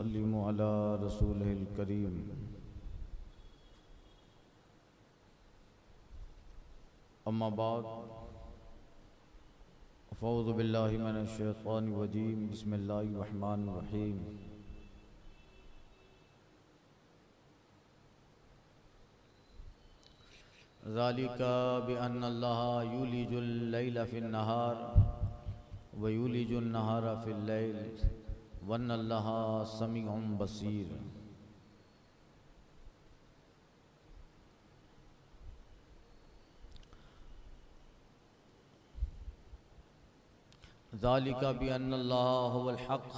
वसल्लिमु अला रसूलिल करीम। अम्मा बाद फ़ऊज़ु बिल्लाहि मिनश शैतानिर रजीम। बिस्मिल्लाहिर रहमानिर रहीम। ज़ालिका बिअन्नल्लाह युलिजुल लैला फिन्नहार व युलिजुन नहारा फिल्लैल वन्नल्लाहा समीउन बसीर। ज़ालिका बिअन्नल्लाह हुवल हक़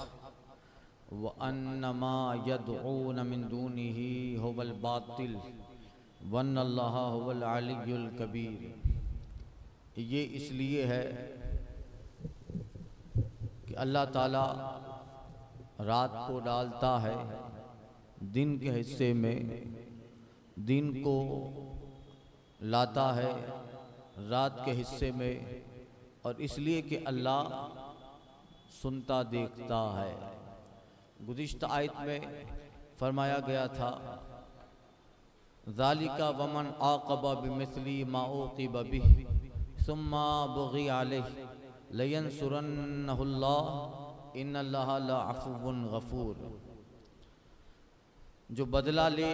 व अन्नमा यदऊन मिन दूनिही हुवल बातिल वन्नल्लाहा हुवल अलियुल कबीर। ये इसलिए है कि अल्लाह ताला रात को डालता है दिन के हिस्से में, दिन को लाता है रात के हिस्से में, और इसलिए कि अल्लाह सुनता देखता है। गुज़िश्ता आयत में फरमाया गया था ज़ालिका वमन आक़बा बिमिस्ली मा उक़िबा बिही सुम्मा बुग़ी अलैहि लयंसुरन्नहुल्लाह इन्नल्लाहा लअफ़ुव्वुन गफ़ूर। जो बदला ले,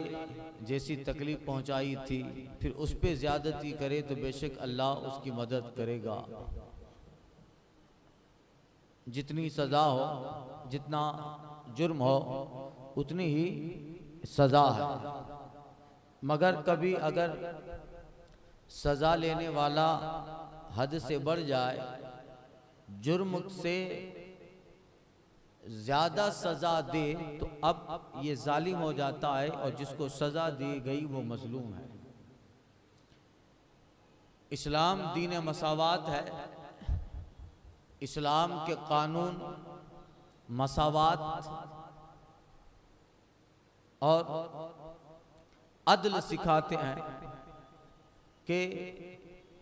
जैसी तकलीफ़ पहुँचाई थी, फिर उस पर ज़्यादती करे तो बेशक अल्लाह उसकी मदद करेगा। जितनी सज़ा हो, जितना जुर्म हो, उतनी ही सज़ा है। मगर कभी अगर सज़ा लेने वाला हद से बढ़ जाए, जुर्म से ज़्यादा सज़ा दे, तो अब ये जालिम हो जाता है और जिसको सज़ा दी गई वो मज़लूम है। इस्लाम दीन मसावात है। इस्लाम के कानून मसावात और अदल सिखाते हैं कि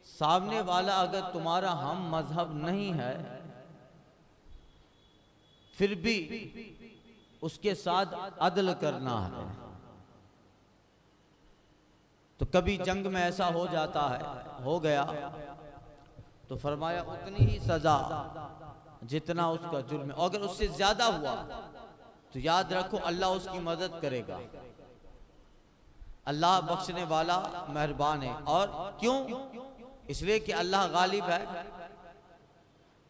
सामने वाला अगर तुम्हारा हम मजहब नहीं है, फिर भी उसके साथ अदल करना है। तो कभी जंग में ऐसा हो जाता है, हो गया, तो फरमाया उतनी ही सजा जितना उसका जुर्म है। अगर उससे ज्यादा हुआ तो याद रखो अल्लाह उसकी मदद करेगा। अल्लाह बख्शने वाला मेहरबान है। और क्यों? इसलिए कि अल्लाह गालिब है।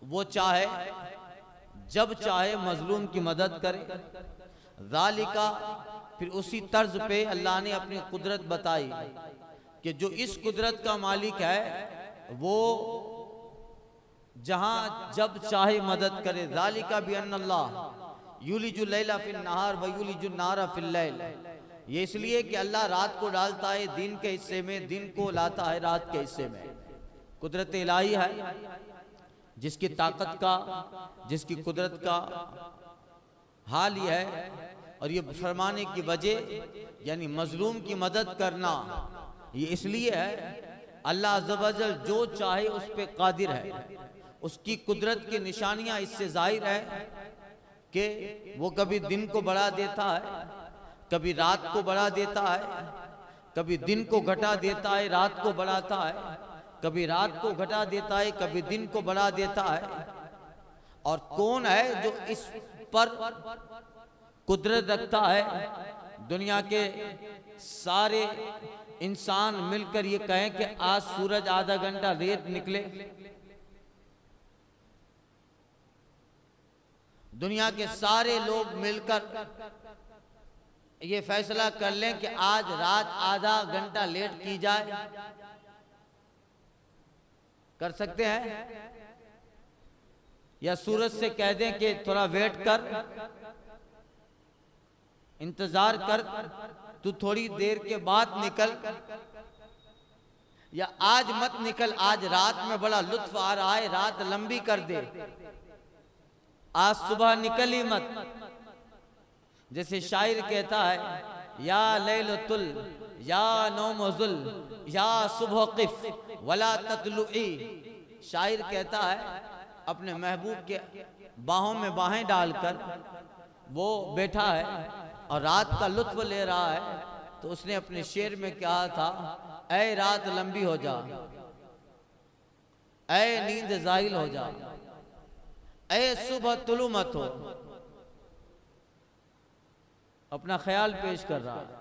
वो चाहे जब चाहे मजलूम की मदद करे। ज़ालिका, फिर उसी तर्ज पे अल्लाह ने अपनी कुदरत बताई कि जो इस कुदरत का मालिक है वो जहां जब चाहे मदद करे। ज़ालिका बिअन्नल्लाह युलिजुल लैला फिन्नहार व युलिजुन नहारा फिल्लैल। ये इसलिए कि अल्लाह रात को डालता है दिन के हिस्से में, दिन को लाता है रात के हिस्से में। कुदरत इलाही है, जिसकी ताकत का, जिसकी कुदरत का हाल ये है। और ये फरमाने की वजह यानी मजलूम की मदद करना ये इसलिए है अल्लाह अज़्ज़ व जल जो चाहे उस पे कादिर है। उसकी कुदरत की निशानियां इससे जाहिर है कि वो कभी दिन को बढ़ा देता है, कभी रात को बढ़ा देता है, कभी दिन को घटा देता है, रात को बढ़ाता है, कभी रात को घटा देता है, कभी दिन को बढ़ा देता है। और कौन है जो इस पर कुदरत रखता है? दुनिया के सारे इंसान मिलकर ये कहें कि आज सूरज आधा घंटा लेट निकले। दुनिया के सारे लोग मिलकर ये फैसला कर लें कि आज रात आधा घंटा लेट की जाए, कर सकते हैं? या सूरज से कह दें कि थोड़ा वेट कर, इंतजार कर, तू थोड़ी देर के बाद निकल, या आज मत निकल, आज रात में बड़ा लुत्फ आ रहा है, रात लंबी कर दे, आज सुबह निकल ही मत। जैसे शायर कहता है या लैलतुल या नौमजुल या सुबह क़िफ़ वला ततलुई। शायर कहता है अपने महबूब के बाहों में बाहें डालकर वो बैठा है और रात का लुत्फ ले रहा है, तो उसने अपने शेर में कहा था, ऐ रात लंबी हो जा, ऐ नींद जाहिल हो जा, ऐ सुबह तुलू मत हो। अपना ख्याल पेश कर रहा है।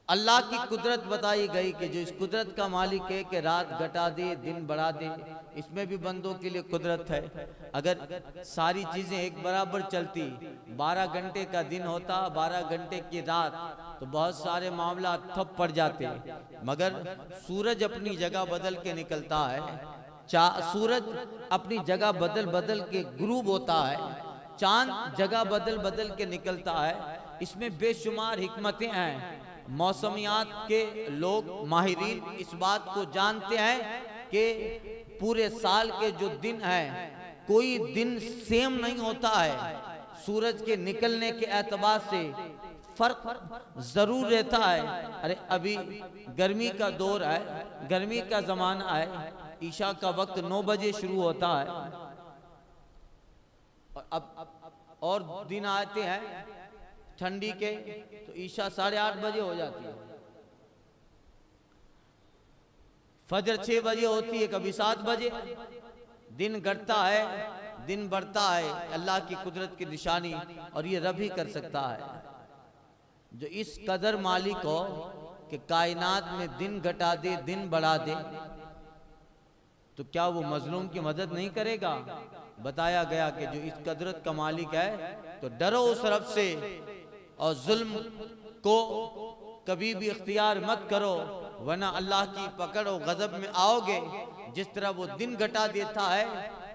अल्लाह की कुदरत बताई गई कि जो इस कुदरत का मालिक है कि रात घटा दे दिन बढ़ा दे, इसमें भी बंदों के लिए कुदरत है। अगर सारी चीजें एक बराबर चलती, 12 घंटे का दिन होता, 12 घंटे की रात, तो बहुत सारे मामला ठप पड़ जाते। मगर सूरज अपनी जगह बदल के निकलता है, सूरज अपनी जगह बदल बदल के गुरूब होता है, चांद जगह बदल बदल के निकलता है। इसमें बेशुमार हिकमतें हैं। मौसमियात के लोग माहिरीन इस बात को जानते हैं कि पूरे साल के जो दिन हैं, कोई दिन सेम नहीं होता है। सूरज के निकलने के एतबार से फर्क जरूर रहता है। अरे अभी गर्मी का दौर है, गर्मी का जमाना है, ईशा का वक्त 9 बजे शुरू होता है, और अब और दिन आते हैं ठंडी के, तो ईशा 8:30 बजे हो जाती है, फजर 6 बजे होती है, कभी 7 बजे। दिन घटता है, दिन बढ़ता है, अल्लाह की कुदरत की निशानी, और ये रब ही कर सकता है। जो इस कदर मालिक हो कि कायनात में दिन घटा दे दिन बढ़ा दे, तो क्या वो मजलूम की मदद नहीं करेगा? बताया गया कि जो इस कुदरत का मालिक है, तो डरो उस रब से और जुल्म को कभी भी इख्तियार मत करो, वरना अल्लाह की पकड़ और गजब में आओगे। जिस तरह वो दिन घटा देता है,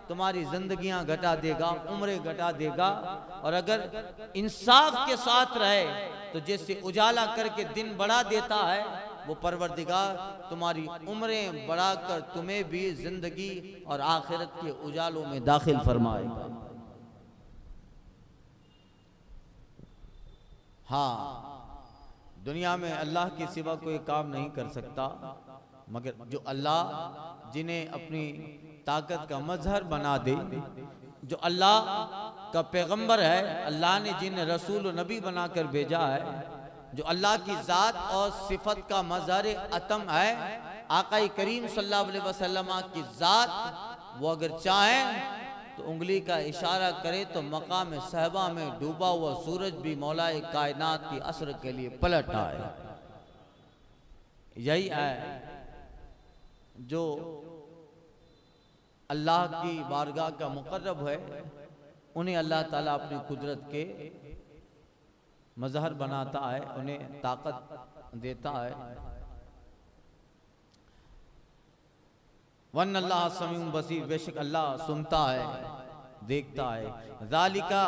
तुम्हारी जिंदगियां घटा देगा, उम्रें घटा देगा। और अगर इंसाफ के साथ रहे तो जैसे उजाला करके दिन बढ़ा देता है, वो परवरदिगार तुम्हारी उम्रें बढ़ाकर तुम्हें भी जिंदगी और आखिरत के उजालों में दाखिल फरमाएगा। हाँ, दुनिया में अल्लाह के सिवा कोई काम नहीं कर सकता, मगर जो अल्लाह जिन्हें अपनी ताकत का मजहर बना दे, जो अल्लाह का पैगंबर है, अल्लाह ने जिन्हें रसूल और नबी बनाकर भेजा है, जो अल्लाह की ज़ात और सिफत का मजहर अतम है, आका करीम सल्लल्लाहु अलैहि वसल्लम की ज़ात, वो अगर चाहें तो उंगली का इशारा करे तो मकाम सहबा में डूबा हुआ सूरज भी मौलाए कायनात की असर के लिए पलट आए। यही है जो अल्लाह की बारगाह का मुकर्रब है, उन्हें अल्लाह ताला अपनी कुदरत के मजहर बनाता है, उन्हें ताकत देता है। वन अल्लाह समीउन बसीर, बेशक अल्लाह सुनता है, देखता है। ज़ालिका,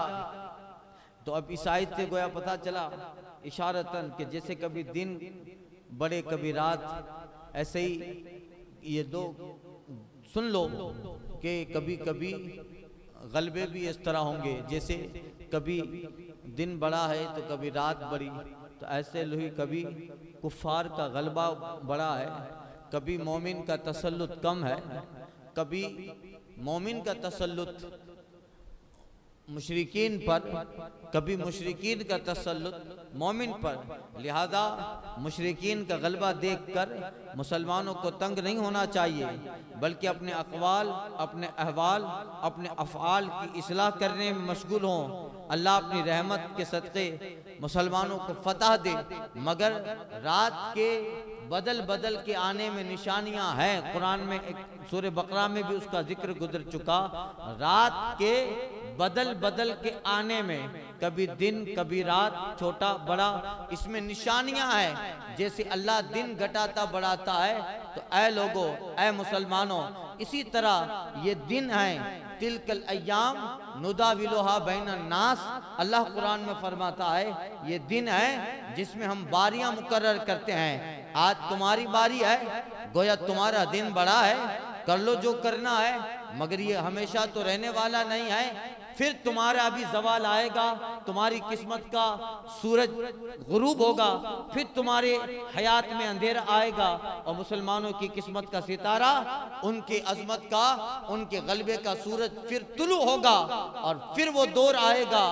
तो अब इस आयत से गोया पता चला इशारतन कि जैसे कभी दिन बड़े कभी रात, ऐसे ही ये दो सुन लो कि कभी कभी गलबे भी इस तरह होंगे, जैसे कभी दिन बड़ा है तो कभी रात बड़ी, तो ऐसे ही कभी कुफ्फार का गलबा बड़ा है, कभी मोमिन का तसल्लुत कम है, कभी मोमिन का तसल्लुत मुशरिकीन पर, कभी मुशरिकीन का तसल्लुत मोमिन पर। लिहाजा मुशरिकीन का गलबा देखकर मुसलमानों को तंग नहीं होना चाहिए, बल्कि अपने अक़वाल, अपने अहवाल, अपने अफ़आल की इस्लाह करने में मशगूल हों। अल्लाह अपनी रहमत के सदक़े मुसलमानों को फतह दे। मगर रात के बदल बदल के आने में निशानियां हैं। कुरान में एक सूरह बकरा में भी उसका जिक्र गुजर चुका। रात के बदल बदल के आने में, कभी दिन कभी रात, छोटा बड़ा, इसमें निशानियां हैं। जैसे अल्लाह दिन घटाता बढ़ाता है, तो ऐ लोगों, ऐ मुसलमानों, इसी तरह ये दिन हैं। तिलकल अय्याम नुदाविलुहा बैनन नास, अल्लाह कुरान में फरमाता है ये दिन है जिसमें हम बारियां मुकर्रर करते हैं। आज तुम्हारी बारी है, गोया तुम्हारा दिन बड़ा है, कर लो जो करना है, मगर ये हमेशा तो रहने वाला नहीं है। फिर तुम्हारा भी जवाल आएगा, तुम्हारी किस्मत का सूरज गुरूब होगा, फिर तुम्हारे हयात में अंधेरा आएगा और मुसलमानों की किस्मत का सितारा, उनके अजमत का, उनके गलबे का सूरज फिर तुलू होगा और फिर वो दौर आएगा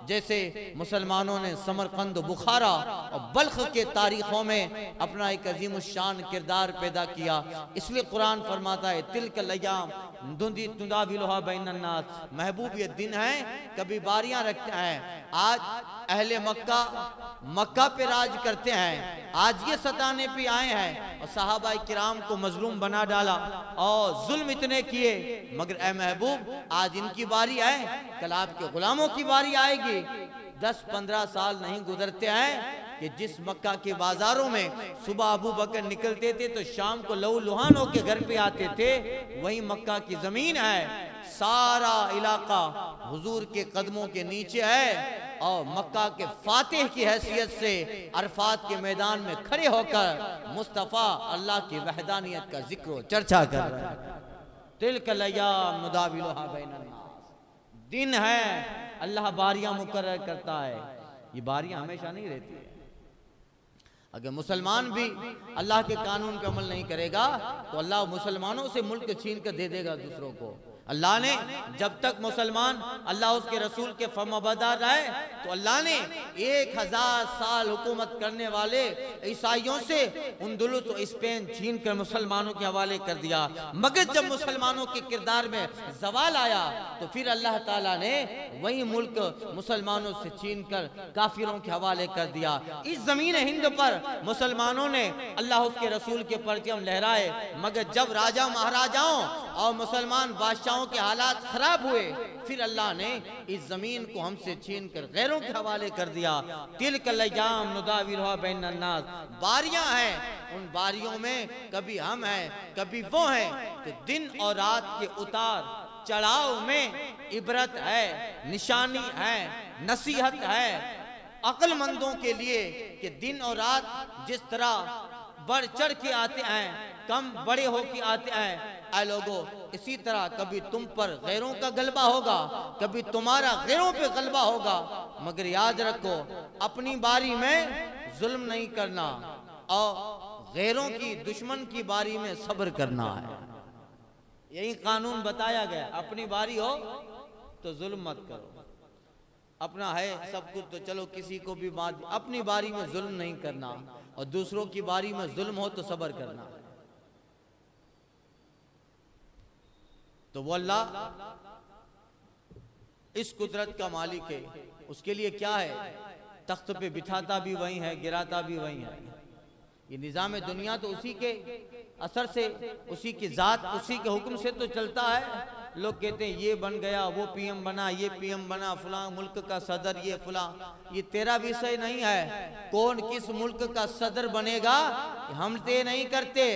जैसे मुसलमानों ने समरकंद, बुखारा और बल्ख के तारीखों में अपना एक अजीम शान किरदार पैदा किया। इसलिए कुरान फरमाता है तिल्कल अय्याम नुदाविलुहा बैनन नास, महबूब ये दिन है कभी बारियां रखते हैं। आज अहले मक्का पे राज करते हैं, आज ये सताने पे आए हैं और सहाबा किराम को मजलूम बना डाला और जुल्म इतने किए, मगर ए महबूब आज इनकी बारी है, कल आपके गुलामों की बारी आएगी। 10-15 साल नहीं गुजरते हैं कि जिस मक्का के बाजारों में सुबह अबू बकर निकलते थे तो शाम को लहू लुहान होके घर पे आते थे, वही मक्का की जमीन है, सारा इलाका हुजूर के कदमों के नीचे है और मक्का के फातिह की हैसियत से अरफात के मैदान में खड़े होकर मुस्तफ़ा अल्लाह की वहदानियत का जिक्र चर्चा कर रहे हैं। तिल्कल अय्याम नुदाविलुहा बैनन नास, दिन है अल्लाह बारियां मुकर्रर करता है, ये बारियां हमेशा नहीं रहती है। अगर मुसलमान भी अल्लाह के कानून पे अमल नहीं करेगा तो अल्लाह मुसलमानों से मुल्क छीन कर दे देगा दूसरों को। अल्लाह ने जब तक मुसलमान अल्लाह उसके रसूल के फर्माबरदार रहे तो अल्लाह ने 1000 साल हुकूमत करने वाले ईसाइयों से उंदुलुस और स्पेन छीन कर मुसलमानों के हवाले कर दिया। मगर जब मुसलमानों के किरदार में जवाल आया तो फिर अल्लाह ताला ने वही मुल्क मुसलमानों से छीन कर काफिरों के हवाले कर दिया। इस जमीन हिंद पर मुसलमानों ने अल्लाह उसके रसूल के परचम लहराए, मगर जब राजा महाराजाओं और मुसलमान बादशाहों के हालात खराब हुए फिर अल्लाह ने इस जमीन को हमसे छीन कर गैरों के हवाले कर दिया। तिल्कल अय्याम नुदाविलुहा बैनन नास, बारियां हैं, उन बारियों में कभी हम हैं कभी वो हैं, तो दिन और रात के उतार चढ़ाव में इबरत है, निशानी है, नसीहत है अक्लमंदों के लिए कि दिन और रात जिस तरह बढ़ चढ़ के आते हैं, कम बड़े होके आते हैं, ऐ लोगों इसी तरह कभी तुम पर गैरों का गलबा होगा, कभी तुम्हारा गैरों पे गलबा होगा, मगर याद रखो अपनी बारी में जुल्म नहीं करना और गैरों की दुश्मन की बारी में सब्र करना है। यही कानून बताया गया, अपनी बारी हो तो जुल्म मत करो, अपना है सब कुछ तो चलो किसी को भी बात, अपनी बारी में जुल्म नहीं करना और दूसरों की बारी में जुल्म हो तो सब्र करना है। तो वो अल्लाह इस कुदरत का मालिक है, उसके लिए क्या है, तख्त पे बिठाता भी वही है, गिराता भी वही है। ये निज़ाम दुनिया तो उसी के असर से, उसी की जात, उसी के हुक्म से तो चलता है। लोग कहते हैं ये बन गया, वो पीएम बना, ये पीएम बना, फला मुल्क का सदर, ये फला, ये तेरा विषय नहीं है। कौन किस मुल्क का सदर बनेगा हम तय नहीं करते।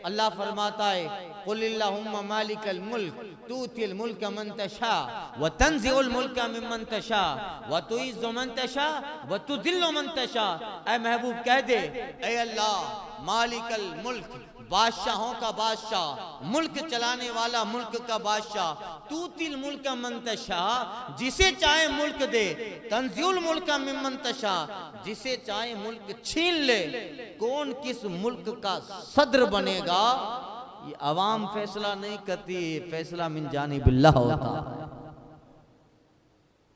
अल्लाह फरमाता है कुलिल्लाहुम्मा मालिकल मुल्क तूतिल मुल्क मन तशा व तंज़िउल मुल्क मिम्मन तशा व तुइज़्ज़ु मन तशा व तुदिल्लु मन तशा। ऐ महबूब कह दे, ऐ अल्लाह मालिकल मुल्क, बादशाहों का बादशाह, मुल्क चलाने वाला मुल्क का बादशाह, तूतिल मुल्क मंतशा, जिसे चाहे मुल्क दे, तंज़िउल मुल्क मिम्मन तशा, जिसे चाहे मुल्क छीन ले। कौन किस मुल्क का सदर बनेगा ये अवाम फैसला नहीं करती, फैसला मिन जानिबिल्लाह होता है,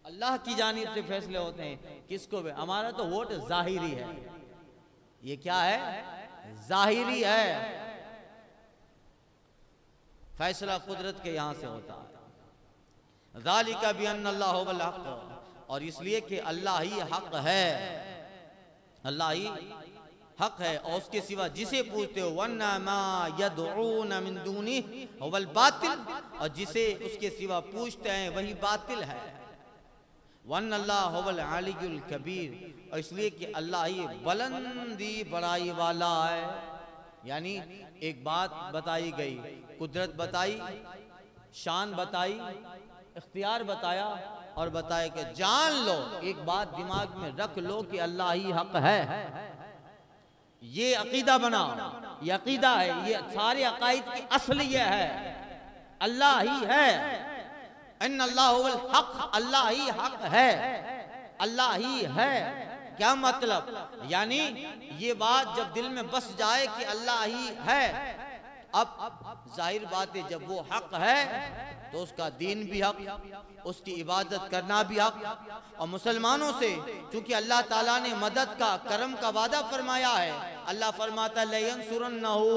अल्लाह की जानिब से फैसले होते हैं। किसको भी, हमारा तो वोट जाहिरी है, ये क्या है, जाहिरी है, फैसला कुदरत के यहां से होता है। ज़ालिका बिअन्नल्लाह हुवल हक़, और इसलिए कि अल्लाह ही हक है, अल्लाह ही हक है और उसके सिवा जिसे पूछते हो वन्ना मा यदऊन मिन दूनिही हुवल बातिल, और जिसे उसके सिवा पूछते हैं वही बातिल है। वन्नल्लाहु हुवल अलियुल कबीर, और इसलिए कि अल्लाह ही बुलंदी बड़ाई वाला है। यानी एक बात बताई गई, कुदरत बताई, शान बताई, इख्तियार बताया और बताया कि जान लो, एक बात दिमाग में रख लो कि अल्लाह ही हक है। ये अकीदा बना, ये अकीदा है, ये सारे अकाइद की असल ये है, अल्लाह ही है। इन्नल्लाह हुवल हक, अल्लाह ही हक है, अल्लाह ही है। क्या मतलब? यानी ये बात जब दिल में बस जाए कि अल्लाह ही है, अब जाहिर बात है जब वो हक है तो उसका दीन भी हक, उसकी इबादत करना भी हक। और मुसलमानों से चूंकि अल्लाह ताला ने मदद का, करम का वादा फरमाया है, अल्लाह फरमाता है लयंसुरन्नहु,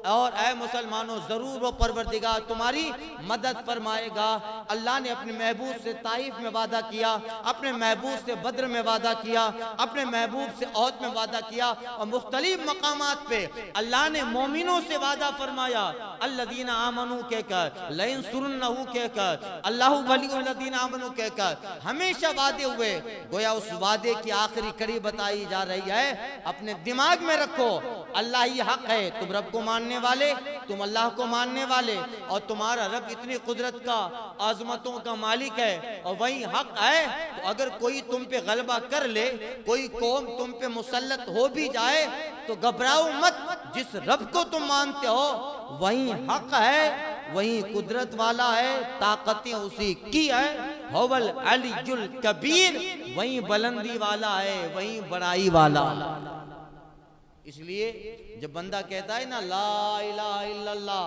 और ऐ मुसलमानों जरूर वो परवरदिगार तुम्हारी मदद फरमाएगा। अल्लाह ने अपने महबूब से ताइफ में वादा किया, अपने महबूब से बद्र में वादा किया, अपने महबूब से औद में वादा किया, और मुख्तलिफ मकामात पे अल्लाह ने मोमिनों से वादा फरमाया। अल्लज़ीना आमनू कहकर, लयंसुरन्नहु कहकर, अल्लाहु वलियुल्लज़ीना आमनू कहकर हमेशा वादे हुए। गोया उस वादे की आखिरी कड़ी बताई जा रही है। अपने दिमाग में रखो, अल्लाह ही हक है, तुम रब को मानने वाले, तुम अल्लाह को मानने वाले, और तुम्हारा रब इतनी कुदरत का, आजमतों का मालिक है, और वही हक है। तो अगर कोई तुम पे गलबा कर ले, कोई कौम तुम पे मुसल्लत हो भी जाए, तो घबराओ मत। जिस रब को तुम मानते हो वही हक है, वही कुदरत वाला है, ताकतें उसी की है। हुवल अलीयुल कबीर, वही बुलंदी वाला है, वही बड़ाई वाला। इसलिए जब बंदा कहता है ना ला इलाहा इल्लल्लाह,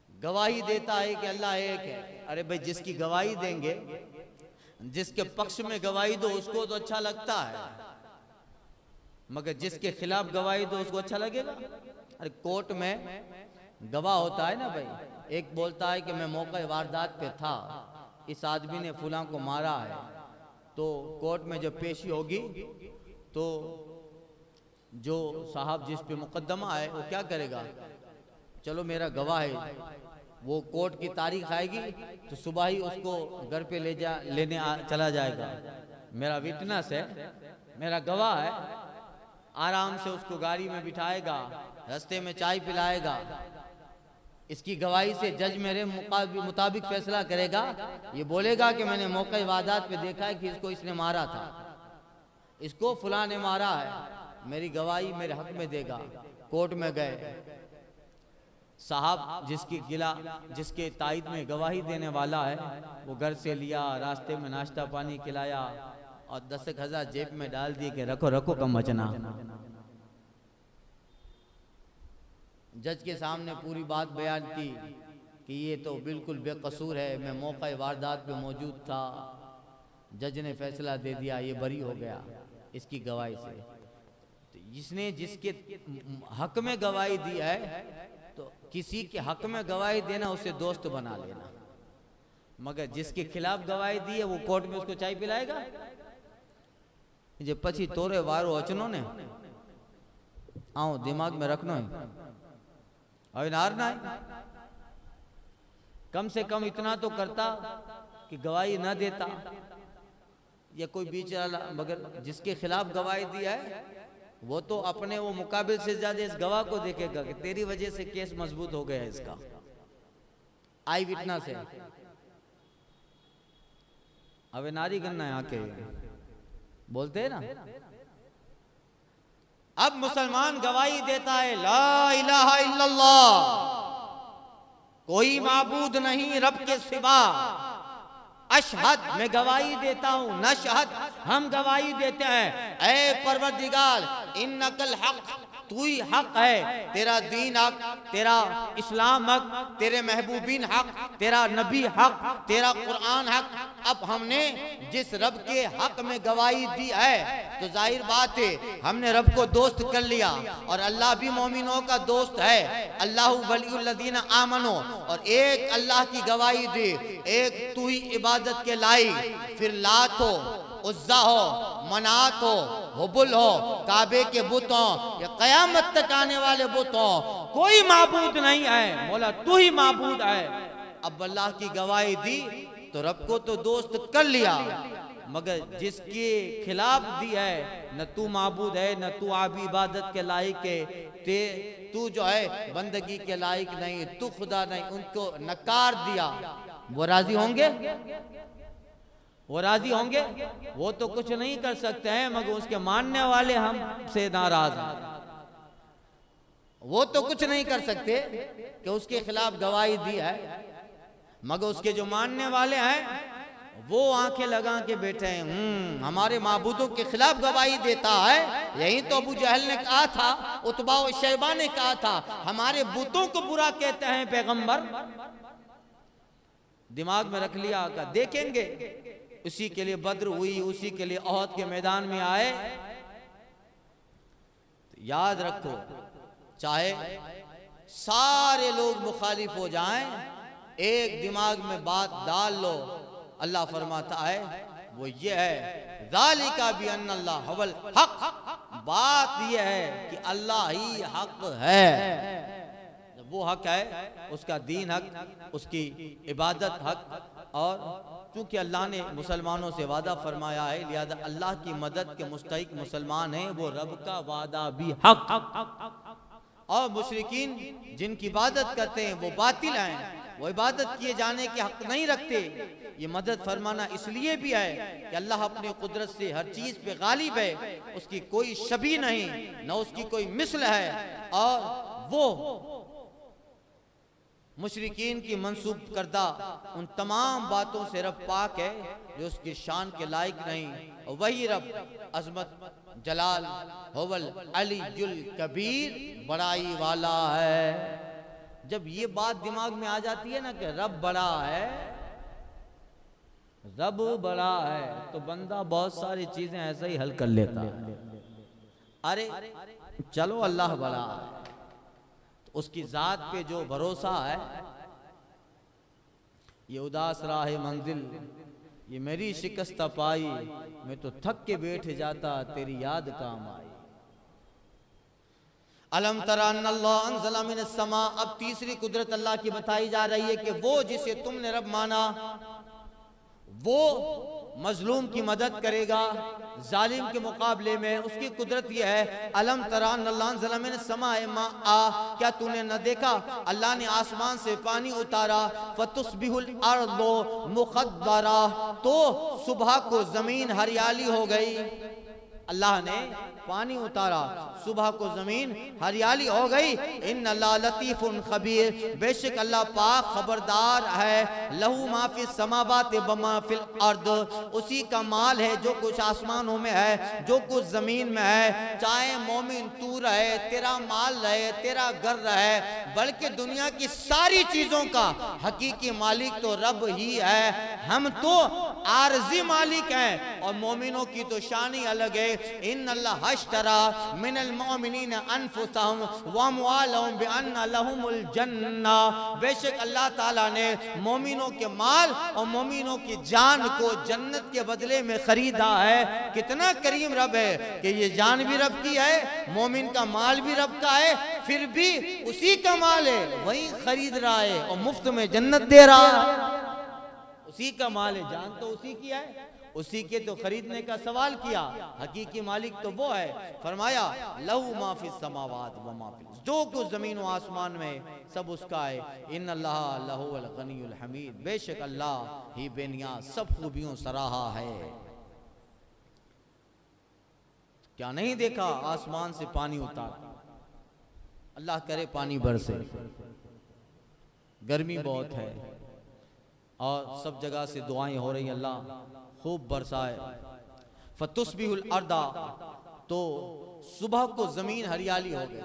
गवाही देता है कि अल्लाह एक है, अरे भाई जिसकी गवाही देंगे, जिसके पक्ष में गवाही दो उसको तो अच्छा लगता है, मगर जिसके खिलाफ गवाही दो उसको अच्छा लगेगा? अरे कोर्ट में गवाह होता है ना भाई, एक बोलता है कि मैं मौके वारदात पे था, इस आदमी ने फुलां को मारा है, तो कोर्ट में जब पेशी होगी तो जो साहब जिस पे मुकदमा है वो क्या करेगा? चलो मेरा गवाह है, वो कोर्ट की तारीख आएगी तो सुबह ही उसको घर पे लेने चला जाएगा। मेरा विटनेस है, मेरा गवाह है, आराम से उसको गाड़ी में बिठाएगा, रास्ते में चाय पिलाएगा। इसकी गवाही से जज मेरे मुताबिक फैसला करेगा। ये बोलेगा कि मैंने मौके वारदात पे देखा है कि इसको इसने मारा था, इसको फुला ने मारा है, मेरी गवाही मेरे हक में देगा। कोर्ट में गए, साहब जिसके तायद में गवाही देने वाला है वो घर से लिया, रास्ते में नाश्ता पानी खिलाया और 10,000 जेब में डाल दिए कि रखो रखो कम बचना। जज के सामने पूरी बात बयान की कि ये तो बिल्कुल बेकसूर है, मैं मौके वारदात पे मौजूद था। जज ने फैसला दे दिया, ये बरी हो गया इसकी गवाही से। तो इसने जिसके हक में गवाही दी है, तो किसी के हक में गवाही देना उसे दोस्त बना लेना, मगर जिसके खिलाफ गवाही दी है वो कोर्ट में उसको चाय पिलाएगा? जे पछी तोरे वारो अचनो ने आओ दिमाग में रखनो है, अविनार ना कम से कम इतना तो करता कि गवाही न देता, या कोई बीच वाला, मगर जिसके खिलाफ गवाही दी है वो तो अपने वो मुकाबिल से ज्यादा इस गवाह को देखेगा कि तेरी वजह से केस मजबूत हो गया है इसका। आई विटनेस है, अविनारी गन्ना है आके बोलते हैं ना। अब मुसलमान गवाही देता है ला इलाहा इल्लल्लाह, कोई माबूद नहीं रब के सिवा। अशहद, मैं गवाही देता हूँ, नशहद, हम गवाही देते हैं, ऐ परवरदिगार इन्नकल हक, तू ही हक है, तेरा दीन हक, तेरा इस्लाम हक, तेरे महबूबीन हक, तेरा नबी हक, तेरा कुरान हक। अब हमने जिस रब के हक में गवाही दी है तो जाहिर बात है हमने रब को दोस्त कर लिया, और अल्लाह भी मोमिनों का दोस्त है। अल्लाहु वलियुल्लज़ीना आमनो, और एक अल्लाह की गवाही दी, एक तू ही इबादत के लायक। फिर लात हो, उज्जा हो, मनात हो, हुबुल हो, काबे के बुत हो, या कयामत तक आने वाले बुत हो, कोई माबूद नहीं है, मौला तू ही माबूद है। अब अल्लाह की गवाही दी तो रब को तो दोस्त कर लिया, मगर जिसके खिलाफ दी है, न तू माबूद है, न तू आबी इबादत के लायक है, तू जो है बंदगी के लायक नहीं, तू खुदा नहीं, उनको नकार दिया। वो राजी होंगे? वो राजी होंगे? वो तो कुछ नहीं कर सकते हैं, मगर उसके मानने वाले हमसे नाराज हैं। वो तो कुछ नहीं कर सकते कि उसके खिलाफ गवाही दी है, मगर उसके जो मानने वाले हैं वो आंखें लगा के बैठे हैं, हमारे माबूदों के खिलाफ गवाही देता है। यही तो अबू जहल ने कहा था, उतबा और शैबा ने कहा था, हमारे बुतों को बुरा कहते हैं पैगंबर। दिमाग में रख लिया का देखेंगे। उसी के लिए बद्र हुई, उसी के लिए ओहद के मैदान में आए। तो याद रखो, चाहे सारे लोग मुखालिफ हो जाएं, एक दिमाग में बात डाल लो, अल्लाह फरमाता है वो ये है, ज़ालिका भी अन्नल्लाह हुवल हक। बात ये है कि अल्लाह ही हक है। जब वो हक है, उसका दीन हक, उसकी इबादत हक। और चूंकि अल्लाह ने मुसलमानों से वादा फरमाया है, लिहाजा अल्लाह की मदद के मुस्तहिक मुसलमान हैं, वो रब का वादा भी हक। और मुशरिकीन जिनकी इबादत करते हैं वो बातिल हैं, वो इबादत किए जाने के हक नहीं रखते। ये मदद फरमाना इसलिए भी है कि अल्लाह अपने कुदरत से हर चीज पे गालिब है, उसकी कोई शबी नहीं, न उसकी कोई मिसल है। और वो मुशरिकीन की मंसूब करदा उन तमाम बातों से रब पाक है जो उसकी शान के लायक नहीं। और वही रब अजमत जलाल हुवल अलीजुल कबीर, बड़ाई वाला है। जब ये बात दिमाग में आ जाती है ना कि रब बड़ा है, रब बड़ा है, तो बंदा बहुत सारी चीजें ऐसे ही हल कर लेता है। अरे चलो अल्लाह बड़ा है, तो उसकी जात पे जो भरोसा है, ये उदास राह मंजिल, ये मेरी शिकस्त पाई, मैं तो थक के बैठ जाता, तेरी याद काम आई। अलम तरा अन्नल्लाह अंज़ला मिनस समा। अब तीसरी कुदरत अल्लाह की बताई जा रही है कि वो जिसे तुमने रब माना, वो मजलूम की मदद करेगा जालिम के मुकाबले में। उसकी कुदरत यह है, अलम तरा अन्नल्लाह अंज़ला मिनस समाए माआ, क्या तूने न देखा अल्लाह ने आसमान से पानी उतारा, फतुस्बिहुल अर्दु मुखद्दरा, तो सुबह को जमीन हरियाली हो गई। अल्लाह ने पानी उतारा, सुबह को जमीन हरियाली हो गई। इन्नल्लाह लतीफुन खबीर, बेशक अल्लाह पाक खबरदार है। लहू मा फिस समावाति व मा फिल अर्द, उसी का माल है जो कुछ आसमानों में है, जो कुछ जमीन में है। चाहे मोमिन तू रहे, तेरा माल रहे, तेरा घर रहे, बल्कि दुनिया की सारी चीजों का हकीकी मालिक तो रब ही है। हम तो आरजी मालिक हैं, और मोमिनों की तो शान ही अलग है। इन्नल्लाह अश्तरा मिनल मोमिनीन अनफुसहुम व अमवालहुम बिअन्ना लहुमुल जन्ना, बेशक अल्लाह ताला ने मोमिनों के माल और मोमिनों की जान को जन्नत के बदले में खरीदा है। कितना करीम रब है कि ये जान भी रब की है, मोमिन का माल भी रब का है, फिर भी उसी का माल है, वही खरीद रहा है और मुफ्त में जन्नत दे रहा है। उसी का माल है, जान तो उसी की है, उसी के तो खरीदने का सवाल किया। हकीकी मालिक तो वो है। फरमाया लहू मा फिस समावात व मा फिल, जो कुछ जमीन व आसमान में सब उसका है। इन्नल्लाह लहुल गनियुल हमीद, बेशक अल्लाह ही बेनियाज सब खूबियों सराहा है। क्या नहीं देखा आसमान से पानी उतारा, अल्लाह करे पानी बरसे। गर्मी बहुत है और सब जगह से दुआएं हो रही, अल्लाह खूब बरसाए। फतुस्बिहुल अर्दा, तो सुबह को जमीन हरियाली हो गई।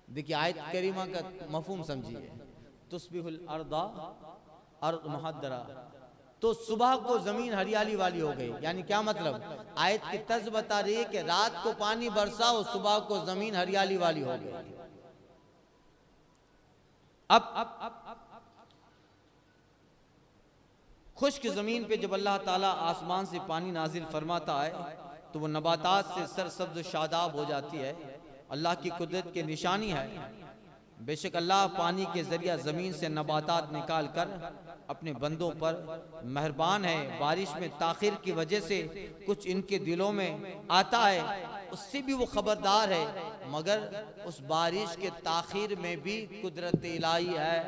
देखिए आयत करीमा का मफहूम समझिए। तुस्बिहुल अर्दा, अर्द मुहद्दरा, तो सुबह को जमीन हरियाली वाली हो गई। यानी क्या मतलब, आयत की तर्ज बता रही है कि रात को पानी बरसा और सुबह को जमीन हरियाली वाली हो गई। अब खुश्क ज़मीन पे जब अल्लाह ताला आसमान से पानी नाजिल फरमाता है तो वो नबातात से सरसब्ज शादाब हो जाती है। अल्लाह की कुदरत की निशानी है। बेशक अल्लाह पानी के जरिया ज़मीन से नबातात निकाल कर अपने बंदों पर मेहरबान है। बारिश में ताखिर की वजह से कुछ इनके दिलों में आता है, उससे भी वो खबरदार है, मगर उस बारिश के ताखिर में भी कुदरत इलाही है।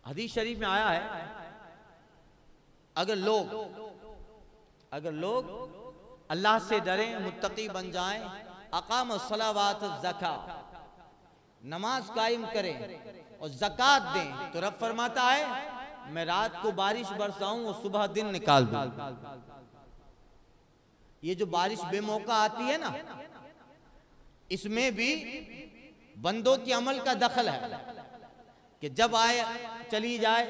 हदीस शरीफ में आया है, अगर लोग अल्लाह से डरें, मुत्तकी बन जाएं, अकाम सलावात ज़का, नमाज कायम करें और ज़कात दें, तो रब फरमाता है मैं रात को बारिश बरसाऊं और सुबह दिन निकाल दूं। ये जो बारिश बेमौका आती है ना, इसमें भी बंदों के अमल का दखल है कि जब आए चली जाए।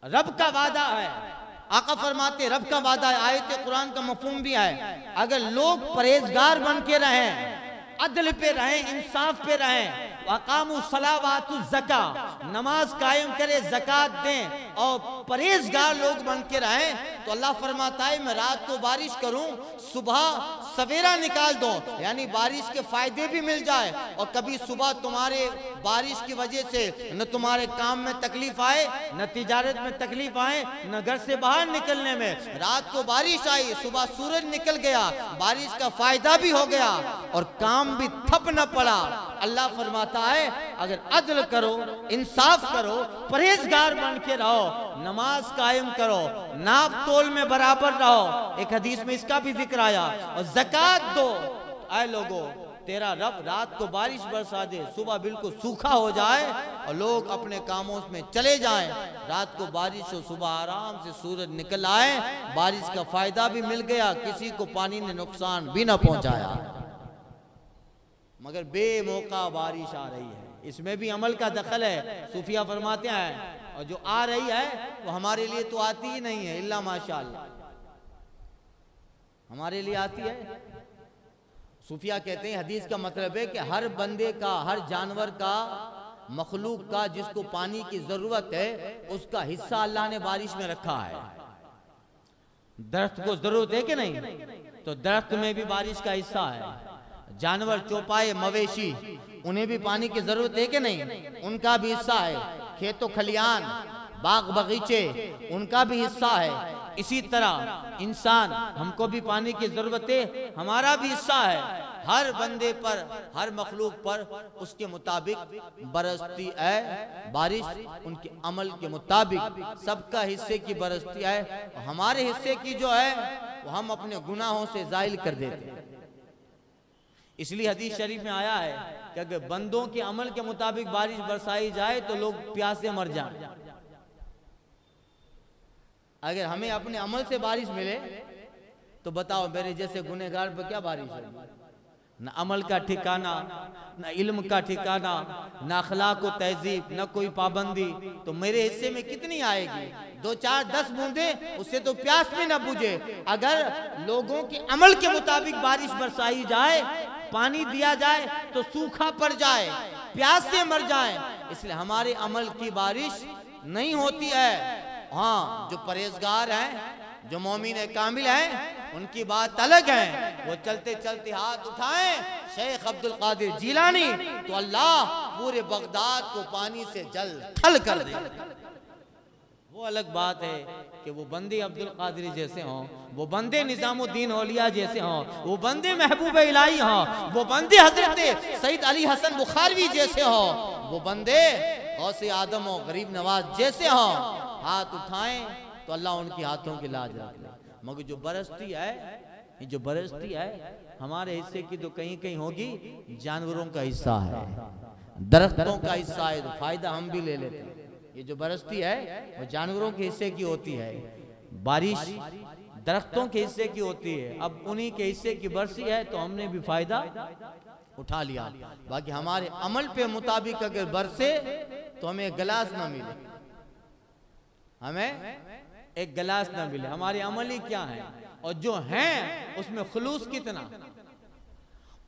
रब का वादा है, आका फरमाते रब का वादा है, आयत कुरान का मफहूम भी है, अगर लोग परहेजगार बन के रहें, अदल पे रहें, इंसाफ पे रहें, वकामु सलावातु ज़का, नमाज कायम करे, ज़कात दें और परहेजगार लोग बन के रहें, तो अल्लाह फरमाता है मैं रात को बारिश करूं, सुबह सवेरा निकाल दो, यानी बारिश के फायदे भी मिल जाए। और कभी सुबह तुम्हारे बारिश की वजह से न तुम्हारे काम में तकलीफ आए, न तिजारत में तकलीफ आए, न घर से बाहर निकलने में। रात को बारिश आई, सुबह सूरज निकल गया, बारिश का फायदा भी हो गया और काम भी ठप न पड़ा। अल्लाह फरमाता है अगर अदल करो, इंसाफ करो, परहेजगार बन के रहो, नमाज कायम करो, नाप तोल में बराबर रहो, एक हदीस में इसका भी जिक्र आया, और ज़कात दो। आए लोगों, तेरा रब रात को बारिश बरसा दे, सुबह बिल्कुल सूखा हो जाए और लोग अपने कामों में चले जाएं। रात को बारिश हो, सुबह आराम से सूरज निकल आए, बारिश का फायदा भी मिल गया, किसी को पानी ने नुकसान भी न पहुंचाया। मगर बेमौका बारिश आ रही है, इसमें भी अमल का दखल है, सूफिया फरमाते हैं। और जो आ रही है वो हमारे लिए तो आती ही नहीं है, इल्ला माशाअल्लाह, हमारे लिए आती है। सूफिया कहते हैं हदीस का मतलब है कि हर बंदे का, हर जानवर का, मखलूक का जिसको पानी की जरूरत है, उसका हिस्सा अल्लाह ने बारिश में रखा है। दरख्त को जरूरत है कि नहीं, तो दरख्त में भी बारिश का हिस्सा है। जानवर, चौपाए, मवेशी, उन्हें भी पानी की जरूरत है कि नहीं, उनका भी हिस्सा है। खेतों खलियान, बाग बगीचे, उनका भी हिस्सा है। इसी तरह इंसान, हमको भी पानी की जरूरत है, हमारा भी हिस्सा है। हर बंदे पर, हर मखलूक पर उसके मुताबिक बरसती है बारिश, उनके अमल के मुताबिक सबका हिस्से की बरसती है। हमारे हिस्से की जो है वो हम अपने गुनाहों से जाहिल कर देते हैं। इसलिए हदीस शरीफ में आया है कि अगर बंदों के अमल के मुताबिक बारिश बरसाई जाए तो लोग प्यासे मर जाएं। अगर हमें अपने अमल से बारिश मिले तो बताओ मेरे जैसे गुनहगार पर क्या बारिश है? न अमल का ठिकाना, न इल्म का ठिकाना, न अखलाक व तहजीब, न कोई पाबंदी, तो मेरे हिस्से में कितनी आएगी? 2, 4, 10 बूंदे, उससे तो प्यास भी न बुझे। अगर लोगों के अमल के मुताबिक बारिश बरसाई जाए, पानी दिया जाए, तो सूखा पड़ जाए, प्यास से मर जाए। इसलिए हमारे अमल की बारिश नहीं होती है। हाँ, जो परहेजगार हैं, जो मोमिन कामिल हैं, उनकी बात अलग है। वो चलते चलते हाथ उठाएं, शेख अब्दुल कादिर जिलानी, तो अल्लाह पूरे बगदाद को पानी से जल थल कर दे। वो अलग बात है कि वो बंदे अब्दुल कादिर जैसे हों, वो बंदे निजामुद्दीन औलिया जैसे हों, वो बंदे महबूब इलाही हों, वो बंदे हजरत सईद अली हसन बुखारवी जैसे हों, वो बंदे गौसे आदम और गरीब नवाज जैसे हों। हाथ उठाएं तो अल्लाह उनके हाथों की लाज रख ले। मगर जो बरसती है, ये जो बरसती है हमारे हिस्से की तो कहीं कहीं होगी, जानवरों का हिस्सा है, दरख्तों का हिस्सा है, तो फायदा हम भी ले लेते हैं। ये जो बरसती है वो जानवरों के हिस्से की होती है, बारिश दरख्तों के हिस्से की होती है। अब उन्हीं के हिस्से की बरसी है तो हमने भी फायदा उठा लिया। बाकी हमारे अमल पे मुताबिक अगर बरसे तो हमें एक गिलास ना मिले, हमें एक गिलास ना मिले। हमारे अमल ही क्या है, और जो हैं उसमें खुलूस कितना,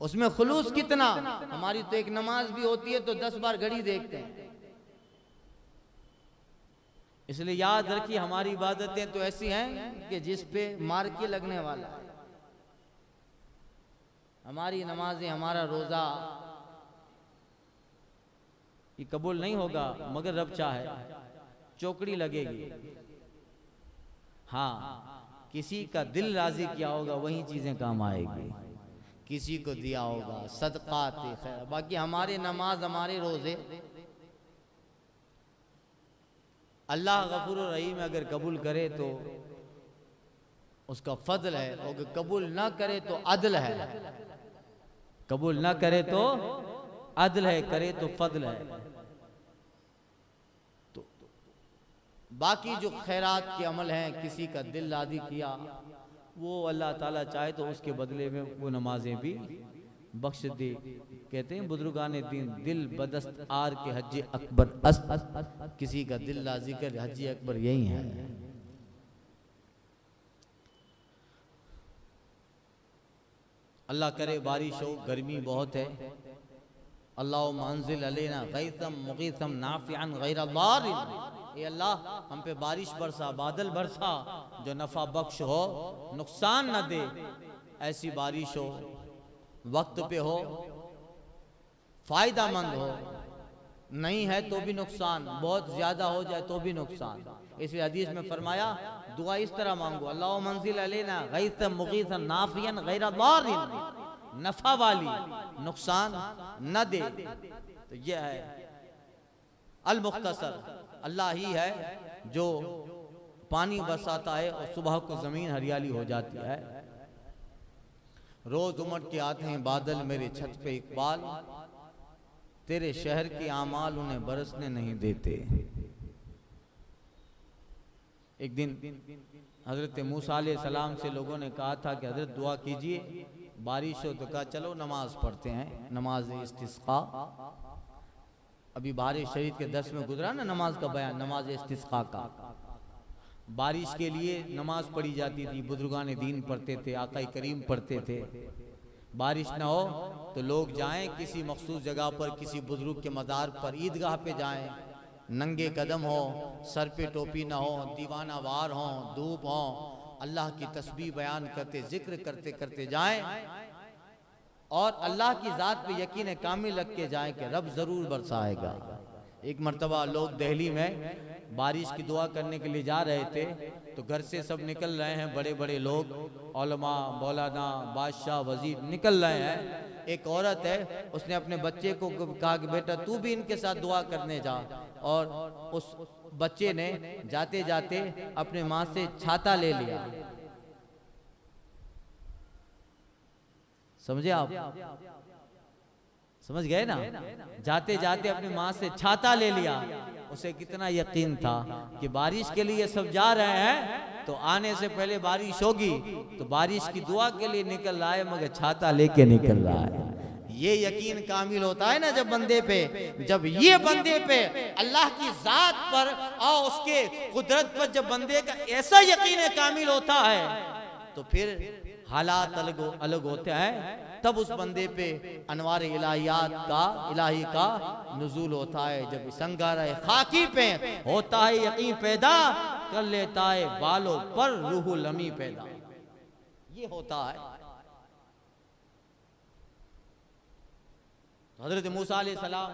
उसमें खुलूस कितना। हमारी तो एक नमाज भी होती है तो 10 बार घड़ी देखते हैं। इसलिए याद रखिए हमारी इबादतें तो ऐसी हैं कि जिस पे मार के लगने वाला है। हमारी नमाजें, हमारा रोजा ये कबूल नहीं होगा मगर रब चाहे चौकड़ी लगेगी। हाँ, किसी का दिल राजी किया होगा वही चीजें काम आएगी, किसी को दिया होगा सदकात खैर। बाकी हमारे नमाज, हमारे रोजे अल्लाह गफूर रहीम अगर कबूल करे तो उसका फजल है, और कबूल ना करे तो अदल है। कबूल ना करे तो अदल है, करे तो फजल है। बाकी जो खैरात के अमल हैं, किसी का दिल लादी किया, वो अल्लाह ताला चाहे तो उसके बदले में वो नमाजें भी बख्श दे। कहते हैं बुजुर्गान दीन, दिल बदस्त आर के हज अकबर अस्त, किसी का दिल लाजी कर हज अकबर यही है। अल्लाह करे बारिश हो, गर्मी बहुत है। अल्लाह मंजिल अलैना गैसम मुगीसम नाफिअन गैर दारिन, ये अल्लाह हम पे बारिश बरसा, बादल बरसा जो नफा बख्श हो, नुकसान न दे। ऐसी बारिश हो, वक्त पे हो, फायदा मंद हो, नहीं है तो भी नुकसान, बहुत ज्यादा हो जाए तो भी नुकसान। इसलिए हदीस में फरमाया दुआ इस तरह मांगो, अल्लाह मंजिल अलैना गैसम मुगीसम नाफिअन गैर दारिन, नफा वाली, नुकसान न दे। तो यह है अल मुख्तसर, अल्लाह ही है जो पानी बरसाता है और सुबह को जमीन हरियाली हो जाती है। रोज उमड़ के आते हैं बादल मेरे छत पे इकबाल, तेरे शहर के आमाल उन्हें बरसने नहीं देते। एक दिन हजरत मूसा अलैहिस्सलाम से लोगों ने कहा था कि हजरत दुआ कीजिए बारिश हो, तो कहा चलो नमाज पढ़ते हैं, नमाज इस्तिस्का। अभी बारिश शरीफ के 10 में गुजरा ना नमाज का बयान, नमाज इस्तिस्का का। बारिश के लिए नमाज पढ़ी जाती थी, बुजुर्गान दीन पढ़ते थे, आका करीम पढ़ते थे। बारिश ना हो तो लोग जाएं किसी मखसूस जगह पर, किसी बुजुर्ग के मज़ार पर, ईदगाह पे जाएं, नंगे कदम हो, सर पे टोपी ना हो, दीवाना वार हो, धूप हो, अल्लाह की तस्बीह बयान करते, जिक्र करते करते जाएं और अल्लाह की ज़ात पे यकीन कामिल रख के जाएं कि रब ज़रूर बरसाएगा। एक मर्तबा लोग दिल्ली में बारिश की दुआ करने के लिए जा रहे थे, तो घर से सब निकल रहे हैं, बड़े बड़े लोग, उलमा, मौलाना, बादशाह, वजीर निकल रहे हैं। एक औरत है, उसने अपने बच्चे को कहा कि बेटा तू भी इनके साथ दुआ करने जा, और उस बच्चे ने जाते जाते अपने माँ से छाता ले लिया। समझे आप? समझ गए ना? जाते जाते अपनी माँ से छाता ले लिया। उसे कितना यकीन था कि बारिश के लिए सब जा रहे हैं, तो आने से पहले बारिश होगी, तो बारिश की दुआ के लिए निकल रहा है, मगर छाता लेके निकल रहा है। ये यकीन कामिल होता है ना जब बंदे पे, जब ये बंदे पे अल्लाह की जात पर और उसके कुदरत पर जब बंदे का ऐसा यकीन कामिल होता है, तो फिर हालात अलग होते हैं। तब उस बंदे पे अनवार इलाहियात का, इलाही का नुज़ूल होता है। जब संगारे खाकी पे होता है यकीन पैदा, कर लेता है बालों पर रूहुल अमी पैदा। ये होता है। हजरत मूसा अलैहिस्सलाम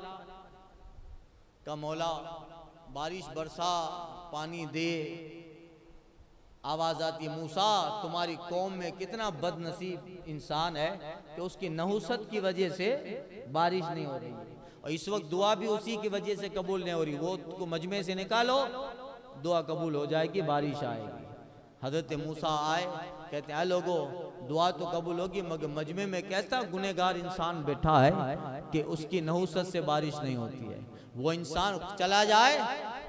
का मौला बारिश बरसा, पानी दे, आवाज आती है मूसा तुम्हारी कौम में कितना बदनसीब इंसान है कि उसकी नहुसत की वजह से बारिश नहीं हो रही, और इस वक्त दुआ भी उसी की वजह से कबूल नहीं हो रही। वो को मजमे से निकालो, दुआ कबूल हो जाएगी, बारिश आएगी। हजरत मूसा आए, कहते हैं लोगो दुआ तो कबूल होगी, मगर मजमे में कैसा गुनहगार इंसान बैठा है कि उसकी नहुसत से बारिश नहीं होती है। वो इंसान चला जाए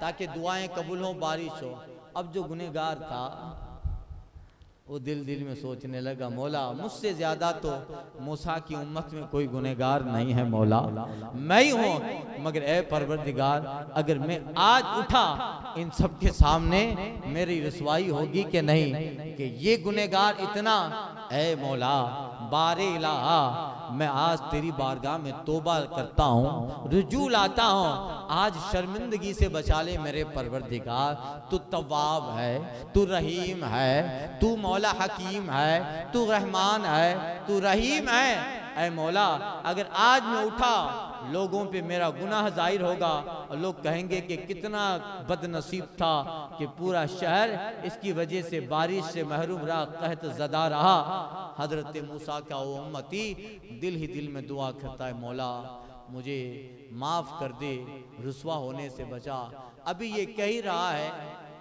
ताकि दुआएं कबूल हो, बारिश हो। अब जो गुनहगार था वो दिल में सोचने लगा, मौला मुझसे ज्यादा तो मूसा की उम्मत में कोई गुनहगार नहीं है, मौला मैं ही हूँ, मगर ए परवरदिगार अगर मैं आज उठा इन सब के सामने मेरी रसवाई होगी कि नहीं, कि ये गुनहगार इतना, ए मौला बारे इलाहा मैं आज तेरी बारगाह में तौबा करता हूँ, रुजू लाता हूँ, आज शर्मिंदगी से बचा ले मेरे परवरदिगार। तू तवाब है, तू रहीम है, तू मौला हकीम है, तू रहमान है, तू रहीम है। ऐ मौला अगर आज मैं उठा लोगों पे मेरा गुनाह जाहिर होगा और लोग कहेंगे कि कितना बदनसीब था कि पूरा शहर इसकी वजह से बारिश से महरूम रहा, कहत ज़दा रहा। हजरत मूसा का वो उम्मती दिल ही दिल में दुआ करता है, मौला मुझे माफ कर दे, रुसवा होने से बचा। अभी ये कह ही रहा है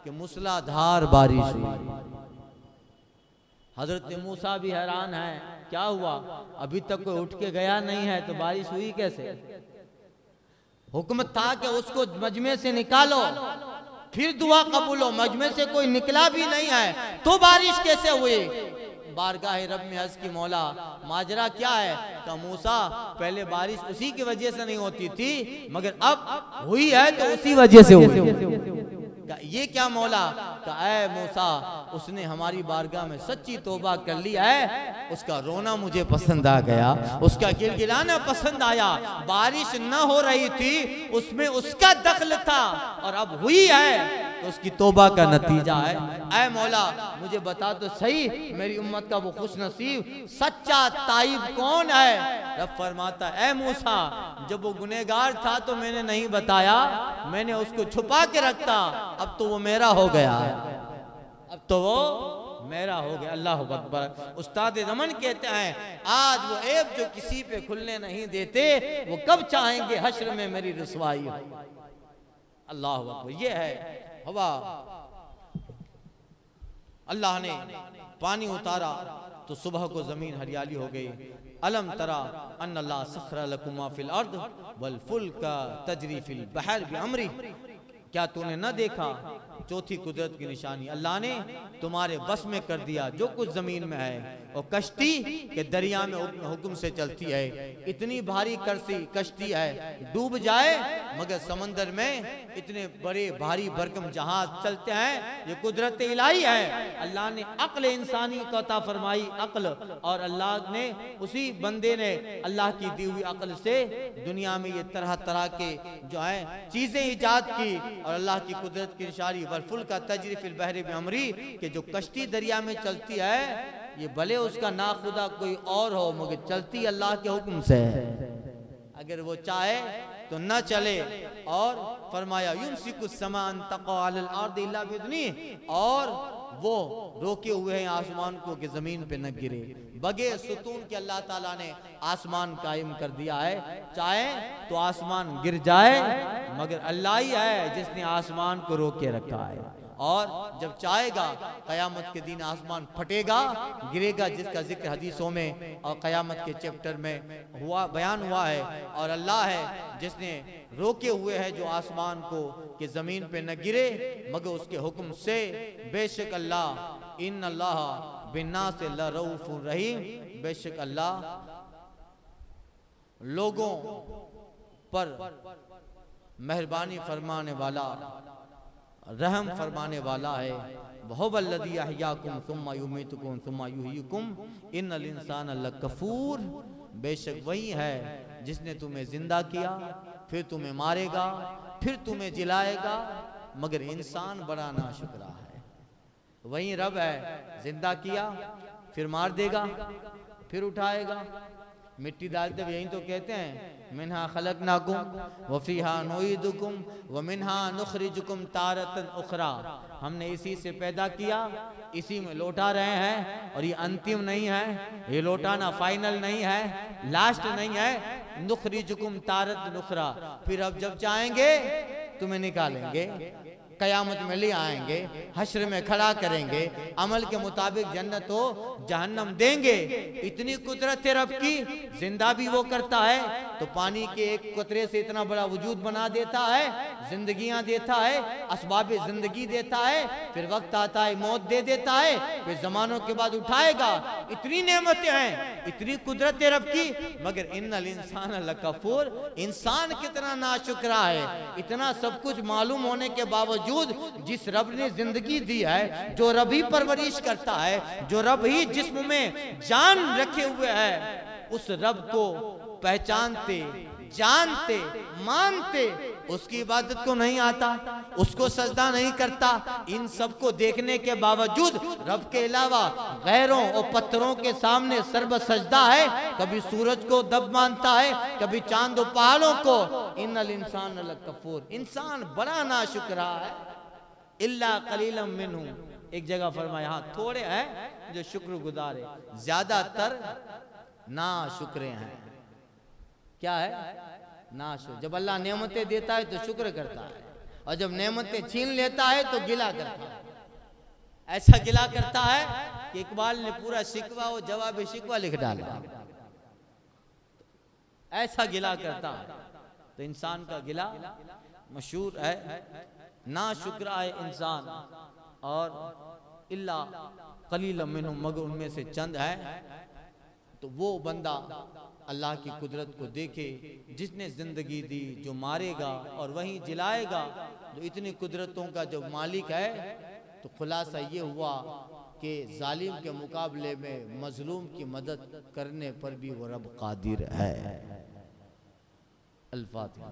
कि मूसलाधार बारिश हुई। हजरत मूसा भी हैरान है, क्या हुआ अभी तक कोई उठ के गया नहीं है, तो बारिश हुई कैसे? हुक्म था कि उसको मजमे से निकालो, फिर दुआ कबूल हो, मजमे से कोई निकला भी नहीं है तो बारिश कैसे हुई? बारगाह रब में अर्ज की मौला माजरा क्या है? का मूसा पहले बारिश उसी की वजह से नहीं होती थी मगर अब हुई है तो उसी वजह से हुई। ये क्या मौला? का ऐ मूसा उसने हमारी बारगाह में सच्ची तौबा कर लिया है, उसका रोना मुझे पसंद आ गया, उसका गिलगिलाना पसंद आया। बारिश न हो रही थी उसमें उसका दखल था और अब हुई है तो उसकी तौबा का नतीजा है। ऐ मौला मुझे बता तो सही मेरी उम्मत का वो खुश नसीब सच्चा ताइब कौन है? रब फरमाता ऐ मूसा जब वो गुनहगार था तो मैंने नहीं बताया, मैंने उसको छुपा के रखता, अब तो वो मेरा हो गया, अब तो वो मेरा हो गया। अल्लाह अकबर। उस्ताद ज़मन कहते हैं आज वो ऐब जो किसी पे खुलने नहीं देते वो कब चाहेंगे हश्र में मेरी रुसवाई हो। अल्लाह अकबर। ये है हवा। अल्लाह ने पानी उतारा तो सुबह को जमीन हरियाली हो गई। अलम तरा अन्नल्लाह सखरा लकुमा फिल अर्द वल फुल्का तजरी फिल बहर बिअमरी। क्या तूने न देखा? चौथी कुदरत की निशानी, अल्लाह ने तुम्हारे बस में कर दिया जो कुछ जमीन में है और कश्ती के दरिया में हुक्म से चलती है। इतनी भारी कश्ती है डूब जाए मगर समंदर में इतने बड़े भारी भरकम जहाज चलते हैं, ये कुदरत इलाही है। अल्लाह ने अक्ल इंसानी को अता फरमाई अक्ल, और अल्लाह ने उसी बंदे ने अल्लाह की दी हुई अक्ल से दुनिया में ये तरह तरह के जो है चीजें इजाद की। और अल्लाह की कुदरत की निशानी वलफुल का तजरी फिल बहरी बिअमरी के जो कश्ती दरिया में चलती है ये भले उसका ना खुदा कोई और हो मगर चलती अल्लाह के हुक्म से है। अगर वो चाहे तो न चले। और फरमाया युमसिकुस समा अन तक़अ अलल अर्दि इल्ला बिइज़्निही, और वो रोके हुए हैं आसमान को कि जमीन पे न गिरे। बगैर सुतून के अल्लाह ताला ने आसमान कायम कर दिया है। चाहे तो आसमान गिर जाए मगर अल्लाह ही है जिसने आसमान को रोके रखा है। और जब चाहेगा कयामत के दिन आसमान फटेगा गिरेगा, जिसका जिक्र हदीसों में और कयामत के चैप्टर में हुआ बयान हुआ है। और अल्लाह है जिसने रोके हुए है जो आसमान को कि जमीन पे न गिरे मगर उसके हुक्म से। बेशक अल्लाह इन्नल्लाह बिन्नास लरऊफुर रहीम, बेशक अल्लाह लोगों पर मेहरबानी फरमाने वाला रहम फरमाने वाला है। वहुवल्लज़ी अहयाकुम सुम्मा युमीतुकुम सुम्मा युहयिकुम इन्नल इंसाना लकफूर, बेशक वही है जिसने तुम्हें जिंदा किया फिर तुम्हें मारेगा फिर तुम्हें जिलाएगा मगर इंसान बड़ा नाशुक्रा है। वही रब है जिंदा किया फिर मार देगा फिर उठाएगा। मिट्टी डालते हुए यही तो कहते हैं मिन्हा खलकनाकुम व फीहा नुईदुकुम व मिन्हा नुखरिजुकुम तारतन उखरा। हमने इसी से पैदा किया इसी में लौटा रहे हैं और ये अंतिम नहीं है, ये लौटाना फाइनल नहीं है, लास्ट नहीं है। नुखरिजुकुम तारतन उखरा, फिर अब जब चाहेंगे तुम्हें निकालेंगे, कयामत में ले आएंगे, हश्र में खड़ा करेंगे, अमल के मुताबिक जन्नत हो जहन्नम देंगे। इतनी कुदरत है रब की। जिंदा भी वो करता है तो पानी के एक कतरे से इतना बड़ा वजूद बना देता है, जिंदगियां देता है, असबाब जिंदगी देता है, फिर वक्त आता है मौत दे देता है, फिर जमानों के बाद उठाएगा। इतनी नेमतें हैं, इतनी कुदरत है रब की। मगर इन्नल इंसान लकफूर, इंसान कितना नाशुक्रा है। इतना सब कुछ मालूम होने के बावजूद जिस रब ने जिंदगी दी है, जो रब ही परवरिश करता है, जो रब ही जिस्म में जान रखे हुए है, उस रब को पहचानते जानते मानते उसकी इबादत को नहीं आता, उसको सजदा नहीं करता। इन सब को देखने के बावजूद रब के अलावा गैरों और पत्थरों के सामने सर्व सजदा है। कभी सूरज को दब मानता है, कभी चांद और पहाड़ों को। इन्नल इंसान लकफूर, इंसान बड़ा नाशुक्रा है। इल्ला कलीलम मिनहुम, एक जगह फरमाया हाँ थोड़े हैं जो शुक्रगुजार है, ज्यादातर नाशुक्रे हैं। क्या है? नाशुक्र। जब अल्लाह नेमतें देता है तो शुक्र करता है, और जब नेमतें छीन लेता है तो गिला करता है। ऐसा गिला करता है कि इकबाल ने पूरा शिकवा और जवाब शिकवा लिख डाला। ऐसा गिला करता है। तो इंसान का गिला मशहूर है। ना शुक्र आए इंसान और इल्ला कलील मिनहुम, मगर उनमें से चंद है। तो वो बंदा अल्लाह की कुदरत को देखे जिसने जिंदगी दी, जो मारेगा और वहीं जिलाएगा, जो इतनी कुदरतों का जो मालिक है। तो खुलासा ये हुआ कि जालिम के मुकाबले में मजलूम की मदद करने पर भी वो रब कादिर है। अल फातिहा।